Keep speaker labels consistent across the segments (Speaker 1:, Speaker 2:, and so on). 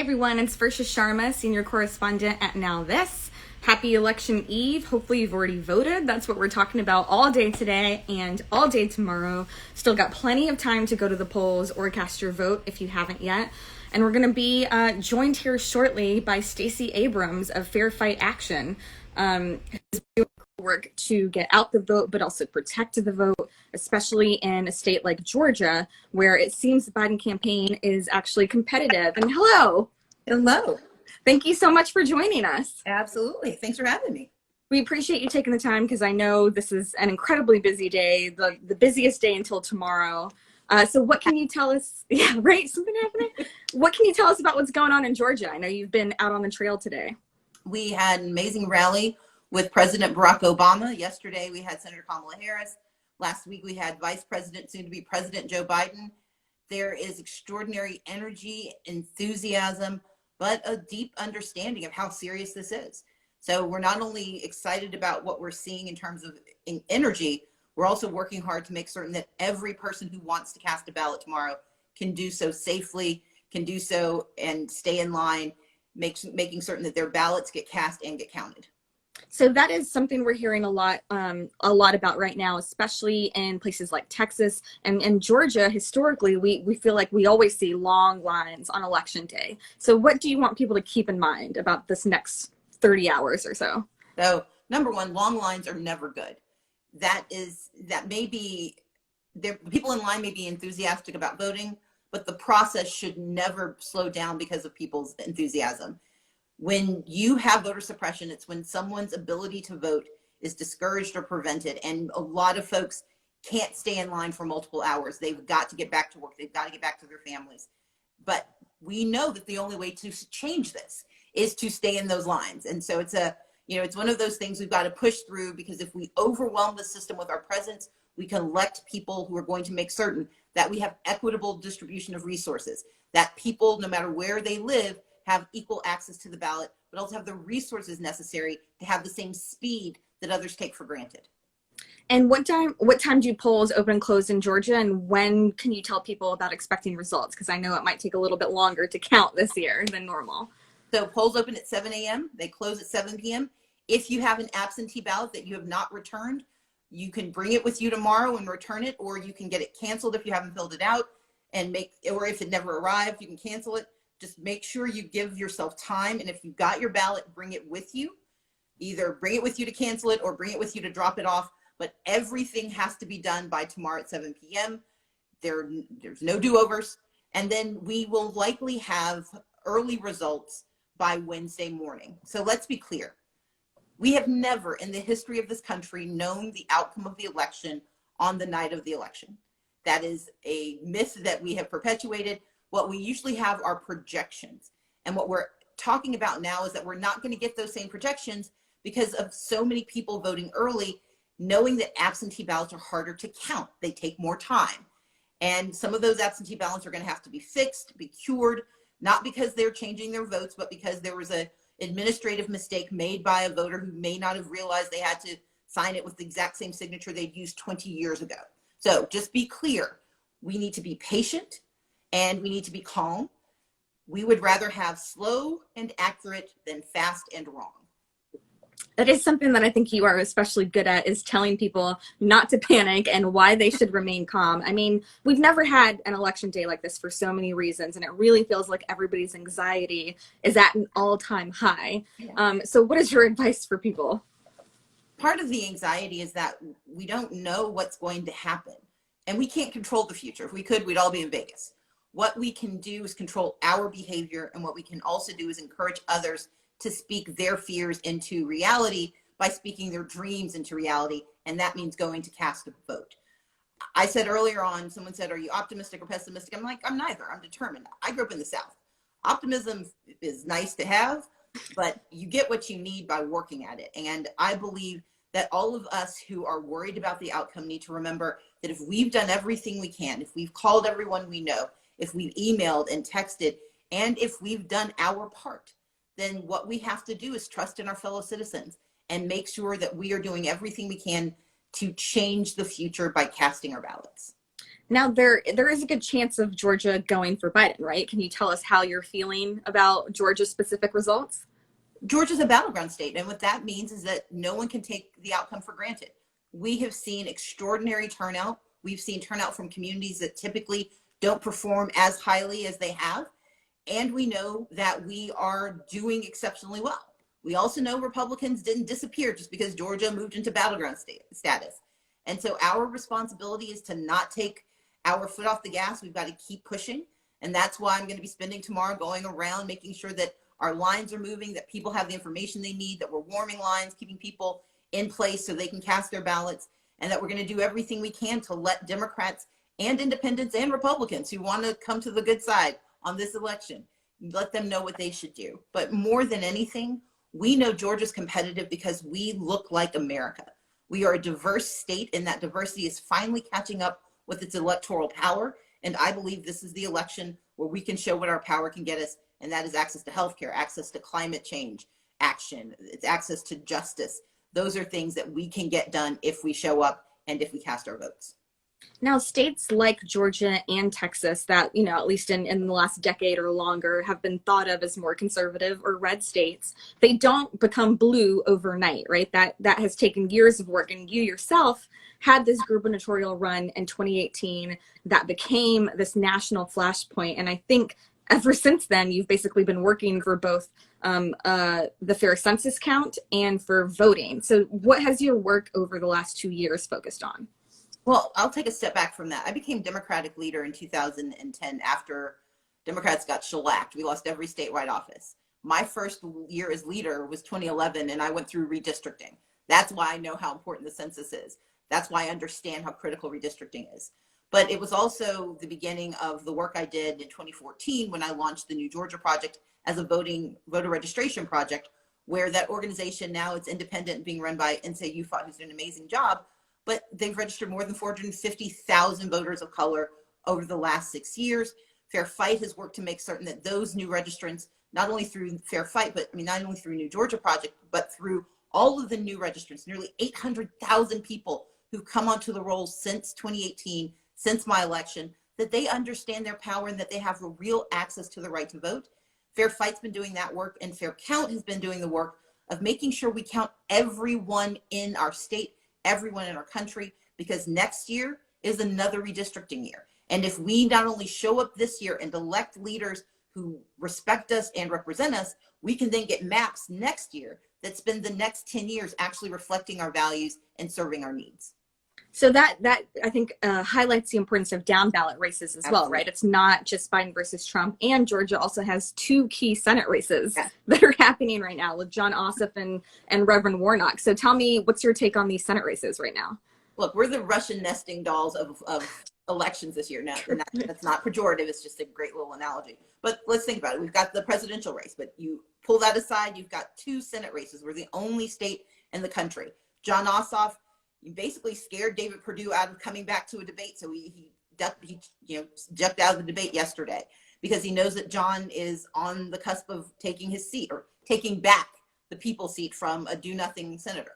Speaker 1: Hey everyone, it's Versha Sharma, senior correspondent at NowThis. Happy election eve. Hopefully you've already voted. That's what we're talking about all day today and all day tomorrow. Still got plenty of time to go to the polls or cast your vote if you haven't yet. And we're going to be joined here shortly by Stacey Abrams of Fair Fight Action, who's doing work to get out the vote, but also protect the vote, especially in a state like Georgia, where it seems the Biden campaign is actually competitive. And hello.
Speaker 2: Hello.
Speaker 1: Thank you so much for joining us.
Speaker 2: Absolutely. Thanks for having me.
Speaker 1: We appreciate you taking the time because I know this is an incredibly busy day, the busiest day until tomorrow. So what can you tell us? Yeah, right? Something happening? What can you tell us about what's going on in Georgia? I know you've been out on the trail today.
Speaker 2: We had an amazing rally with President Barack Obama. Yesterday, we had Senator Kamala Harris. Last week, we had Vice President, soon to be President Joe Biden. There is extraordinary energy, enthusiasm, but a deep understanding of how serious this is. So we're not only excited about what we're seeing in terms of energy, we're also working hard to make certain that every person who wants to cast a ballot tomorrow can do so safely, can do so and stay in line, making certain that their ballots get cast and get counted.
Speaker 1: So that is something we're hearing a lot about right now, especially in places like Texas and Georgia. Historically, we feel like we always see long lines on election day. So what do you want people to keep in mind about this next 30 hours or so?
Speaker 2: So number one, long lines are never good. That may be, people in line may be enthusiastic about voting, but the process should never slow down because of people's enthusiasm. When you have voter suppression, it's when someone's ability to vote is discouraged or prevented. And a lot of folks can't stay in line for multiple hours. They've got to get back to work. They've got to get back to their families. But we know that the only way to change this is to stay in those lines. And so it's one of those things we've got to push through, because if we overwhelm the system with our presence, we can elect people who are going to make certain that we have equitable distribution of resources, that people, no matter where they live, have equal access to the ballot, but also have the resources necessary to have the same speed that others take for granted.
Speaker 1: And what time do polls open and close in Georgia, and when can you tell people about expecting results? Because I know it might take a little bit longer to count this year than normal.
Speaker 2: So polls open at 7 a.m. They close at 7 p.m. If you have an absentee ballot that you have not returned, you can bring it with you tomorrow and return it, or you can get it canceled if you haven't filled it out, or if it never arrived, you can cancel it. Just make sure you give yourself time. And if you've got your ballot, bring it with you. Either bring it with you to cancel it or bring it with you to drop it off. But everything has to be done by tomorrow at 7 p.m. There's no do-overs. And then we will likely have early results by Wednesday morning. So let's be clear. We have never in the history of this country known the outcome of the election on the night of the election. That is a myth that we have perpetuated. What we usually have are projections. And what we're talking about now is that we're not going to get those same projections because of so many people voting early, knowing that absentee ballots are harder to count. They take more time. And some of those absentee ballots are going to have to be fixed, be cured, not because they're changing their votes, but because there was an administrative mistake made by a voter who may not have realized they had to sign it with the exact same signature they'd used 20 years ago. So just be clear. We need to be patient. And we need to be calm. We would rather have slow and accurate than fast and wrong.
Speaker 1: That is something that I think you are especially good at, is telling people not to panic and why they should remain calm. I mean, we've never had an election day like this for so many reasons, and it really feels like everybody's anxiety is at an all-time high. So what is your advice for people?
Speaker 2: Part of the anxiety is that we don't know what's going to happen, and we can't control the future. If we could, we'd all be in Vegas. What we can do is control our behavior, and what we can also do is encourage others to speak their fears into reality by speaking their dreams into reality, and that means going to cast a vote. I said earlier on, someone said, are you optimistic or pessimistic? I'm like, I'm neither. I'm determined. I grew up in the South. Optimism is nice to have, but you get what you need by working at it. And I believe that all of us who are worried about the outcome need to remember that if we've done everything we can, if we've called everyone we know, if we've emailed and texted, and if we've done our part, then what we have to do is trust in our fellow citizens and make sure that we are doing everything we can to change the future by casting our ballots.
Speaker 1: Now there is a good chance of Georgia going for Biden, right? Can you tell us how you're feeling about Georgia's specific results?
Speaker 2: Georgia's a battleground state, and what that means is that no one can take the outcome for granted. We have seen extraordinary turnout. We've seen turnout from communities that typically don't perform as highly as they have, and we know that we are doing exceptionally well. We also know Republicans didn't disappear just because Georgia moved into battleground status. And so our responsibility is to not take our foot off the gas. We've got to keep pushing. And that's why I'm going to be spending tomorrow going around making sure that our lines are moving, that people have the information they need, that we're warming lines, keeping people in place so they can cast their ballots, and that we're going to do everything we can to let Democrats and independents and Republicans who want to come to the good side on this election, let them know what they should do. But more than anything, we know Georgia's competitive because we look like America. We are a diverse state, and that diversity is finally catching up with its electoral power. And I believe this is the election where we can show what our power can get us, and that is access to healthcare, access to climate change action, it's access to justice. Those are things that we can get done if we show up and if we cast our votes.
Speaker 1: Now, states like Georgia and Texas that, you know, at least in the last decade or longer, have been thought of as more conservative or red states, they don't become blue overnight, right? That has taken years of work. And you yourself had this gubernatorial run in 2018 that became this national flashpoint. And I think ever since then, you've basically been working for both the fair census count and for voting. So what has your work over the last 2 years focused on?
Speaker 2: Well, I'll take a step back from that. I became Democratic leader in 2010 after Democrats got shellacked. We lost every statewide office. My first year as leader was 2011, and I went through redistricting. That's why I know how important the census is. That's why I understand how critical redistricting is. But it was also the beginning of the work I did in 2014 when I launched the New Georgia Project as a voter registration project, where that organization, now it's independent and being run by NSA UFOT, who's doing an amazing job. But they've registered more than 450,000 voters of color over the last 6 years. Fair Fight has worked to make certain that those new registrants, not only through Fair Fight, but not only through New Georgia Project, but through all of the new registrants, nearly 800,000 people who've come onto the rolls since 2018, since my election, that they understand their power and that they have real access to the right to vote. Fair Fight's been doing that work, and Fair Count has been doing the work of making sure we count everyone in our state, everyone in our country, because next year is another redistricting year. And if we not only show up this year and elect leaders who respect us and represent us, we can then get maps next year that spend the next 10 years actually reflecting our values and serving our needs.
Speaker 1: So that I think highlights the importance of down-ballot races as well, right? It's not just Biden versus Trump, and Georgia also has 2 key Senate races that are happening right now with John Ossoff and Reverend Warnock. So tell me, what's your take on these Senate races right now?
Speaker 2: Look, we're the Russian nesting dolls of elections this year. Now, that's not pejorative. It's just a great little analogy. But let's think about it. We've got the presidential race, but you pull that aside, you've got 2 Senate races. We're the only state in the country. John Ossoff, you basically scared David Perdue out of coming back to a debate. So he ducked out of the debate yesterday because he knows that John is on the cusp of taking his seat, or taking back the people's seat from a do-nothing senator.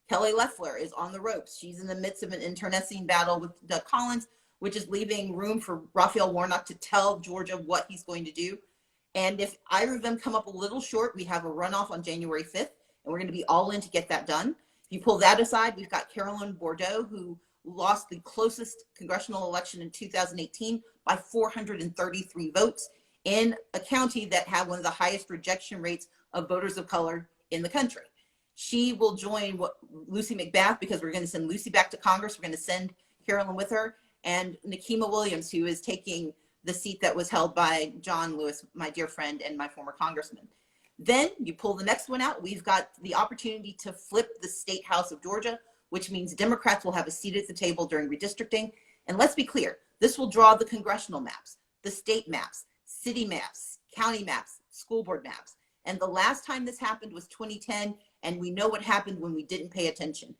Speaker 2: Kelly Loeffler is on the ropes. She's in the midst of an internecine battle with Doug Collins, which is leaving room for Raphael Warnock to tell Georgia what he's going to do. And if either of them come up a little short, we have a runoff on January 5th, and we're going to be all in to get that done. If you pull that aside, we've got Carolyn Bordeaux, who lost the closest congressional election in 2018 by 433 votes in a county that had one of the highest rejection rates of voters of color in the country. She will join Lucy McBath, because we're going to send Lucy back to Congress. We're going to send Carolyn with her, and Nikema Williams, who is taking the seat that was held by John Lewis, my dear friend and my former congressman. Then you pull the next one out. We've got the opportunity to flip the state house of Georgia, which means Democrats will have a seat at the table during redistricting. And let's be clear, this will draw the congressional maps, the state maps, city maps, county maps, school board maps. And the last time this happened was 2010, and we know what happened when we didn't pay attention.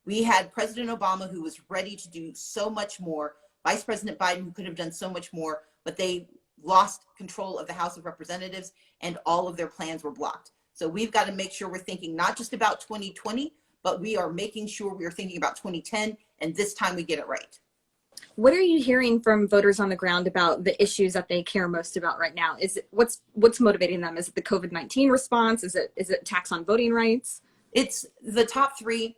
Speaker 2: We had President Obama, who was ready to do so much more, Vice President Biden, who could have done so much more, but they lost control of the House of Representatives, and all of their plans were blocked. So we've got to make sure we're thinking not just about 2020, but we are making sure we are thinking about 2010, and this time we get it right.
Speaker 1: What are you hearing from voters on the ground about the issues that they care most about right now? Is it what's motivating them? Is it the COVID-19 response? Is it tax on voting rights?
Speaker 2: It's the top three: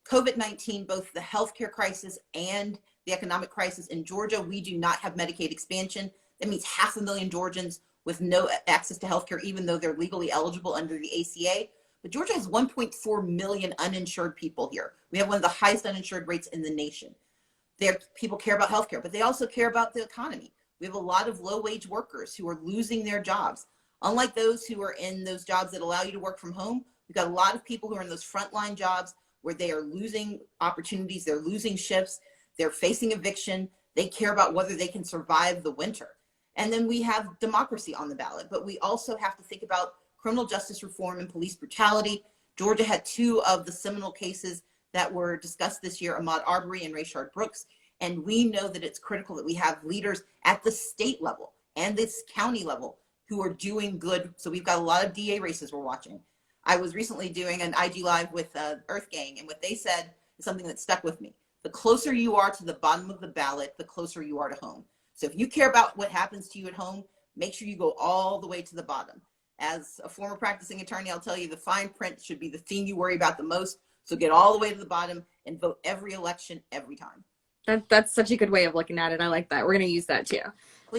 Speaker 2: COVID-19, both the healthcare crisis and the economic crisis. In Georgia, we do not have Medicaid expansion. That means 500,000 Georgians with no access to healthcare, even though they're legally eligible under the ACA. But Georgia has 1.4 million uninsured people here. We have one of the highest uninsured rates in the nation. People care about healthcare, but they also care about the economy. We have a lot of low-wage workers who are losing their jobs. Unlike those who are in those jobs that allow you to work from home, we've got a lot of people who are in those frontline jobs where they are losing opportunities, they're losing shifts, they're facing eviction, they care about whether they can survive the winter. And then we have democracy on the ballot, but we also have to think about criminal justice reform and police brutality. Georgia had two of the seminal cases that were discussed this year, Ahmaud Arbery and Rayshard Brooks. And we know that it's critical that we have leaders at the state level and this county level who are doing good. So we've got a lot of DA races we're watching. I was recently doing an IG Live with Earth Gang, and what they said is something that stuck with me. The closer you are to the bottom of the ballot, the closer you are to home. So if you care about what happens to you at home, make sure you go all the way to the bottom. As a former practicing attorney, I'll tell you the fine print should be the thing you worry about the most. So get all the way to the bottom and vote every election, every time.
Speaker 1: That's such a good way of looking at it. I like that. We're going to use that too.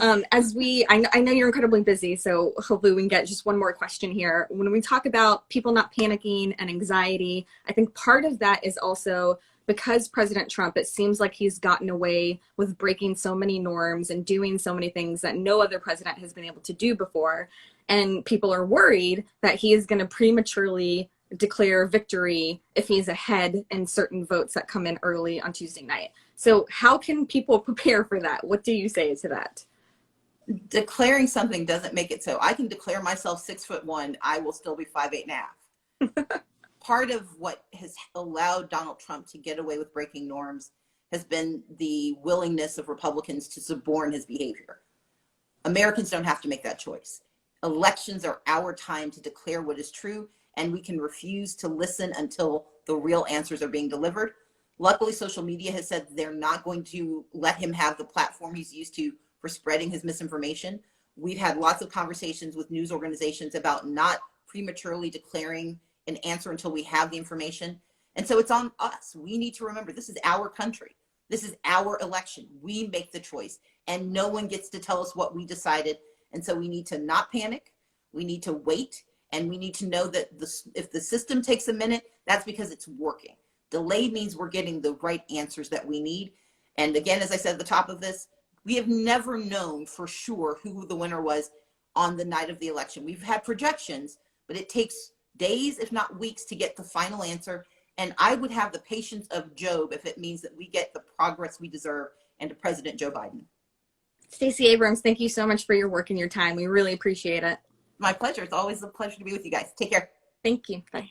Speaker 1: I know you're incredibly busy, so hopefully we can get just one more question here. When we talk about people not panicking and anxiety, I think part of that is also because President Trump, it seems like he's gotten away with breaking so many norms and doing so many things that no other president has been able to do before. And people are worried that he is going to prematurely declare victory if he's ahead in certain votes that come in early on Tuesday night. So how can people prepare for that? What do you say to that?
Speaker 2: Declaring something doesn't make it so. I can declare myself 6'1", I will still be 5'8.5". Part of what has allowed Donald Trump to get away with breaking norms has been the willingness of Republicans to suborn his behavior. Americans don't have to make that choice. Elections are our time to declare what is true, and we can refuse to listen until the real answers are being delivered. Luckily, social media has said they're not going to let him have the platform he's used to for spreading his misinformation. We've had lots of conversations with news organizations about not prematurely declaring an answer until we have the information. And so it's on us. We need to remember this is our country. This is our election. We make the choice, and no one gets to tell us what we decided. And so we need to not panic. We need to wait. And we need to know that if the system takes a minute, that's because it's working. Delay means we're getting the right answers that we need. And again, as I said at the top of this, we have never known for sure who the winner was on the night of the election. We've had projections, but it takes days, if not weeks, to get the final answer. And I would have the patience of Job if it means that we get the progress we deserve and to President Joe Biden.
Speaker 1: Stacey Abrams, thank you so much for your work and your time. We really appreciate it.
Speaker 2: My pleasure. It's always a pleasure to be with you guys. Take care.
Speaker 1: Thank you. Bye.